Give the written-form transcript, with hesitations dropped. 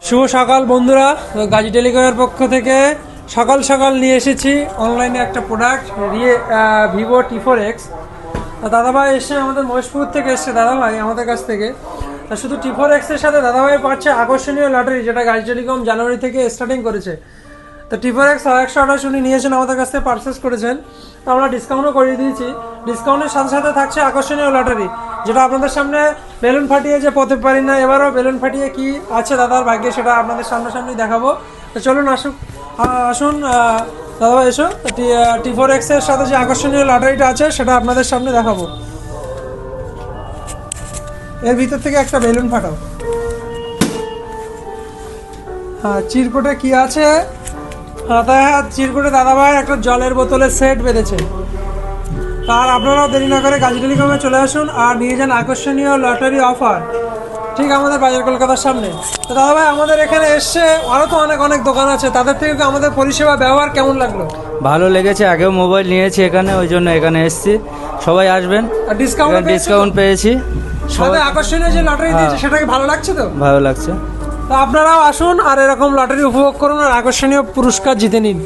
শুভ সকাল বন্ধুরা, গাজী টেলিকমের পক্ষ থেকে সকাল সকাল নিয়ে এসেছি অনলাইনে একটা প্রোডাক্ট ভিভো T4X। দাদাভাই এসে আমাদের মহেশপুর থেকে এসছে দাদাভাই আমাদের কাছ থেকে। শুধু T4X এর সাথে দাদাভাই পাচ্ছে আকর্ষণীয় লটারি, যেটা গাজী টেলিকম জানুয়ারি থেকে স্টার্টিং করেছে। তো T4X 128 উনি নিয়েছেন আমাদের কাছ থেকে, পারচেস করেছেন। তো আমরা ডিসকাউন্টও করিয়ে দিয়েছি। ডিসকাউন্টের সাথে সাথে থাকছে আকর্ষণীয় লটারি, যেটা আপনাদের সামনে বেলুন ফাটিয়ে যে পড়তে পারি না, এবারও বেলুন ফাটিয়ে কি আছে দাদার ভাগ্যে সেটা আপনাদের সামনাসামনি দেখাবো। তো চলুন আসুন দাদাভাই এসো। T4X এর সাথে যে আকর্ষণীয় লটারিটা আছে সেটা আপনাদের সামনে দেখাবো। এর ভিতর থেকে একটা বেলুন ফাটাও। হ্যাঁ, চিরকুটে কি আছে? চিরকুটে দাদাভাই একটা জলের বোতলের সেট বেঁধেছে। আর আপনারাও দেরি না করে গাজী টেলিকমে চলে আসুন আর নিয়ে যান আকর্ষণীয় লটারি অফার, ঠিক আমাদের বাজার কলকাতার সামনে। তো দাদাভাই আমাদের এখানে এসছে, আরও তো অনেক অনেক দোকান আছে, তাদের থেকে আমাদের পরিষেবা ব্যবহার কেমন লাগলো? ভালো লেগেছে। আগেও মোবাইল নিয়েছি এখানে, ওই জন্য এখানে এসেছি। সবাই আসবেন। আর ডিসকাউন্ট পেয়েছি। সাথে আকর্ষণীয় যে লটারি দিয়েছে সেটা কি ভালো লাগছে? তো ভালো লাগছে। তো আপনারাও আসুন আর এরকম লটারি উপভোগ করুন আর আকর্ষণীয় পুরস্কার জিতে নিন।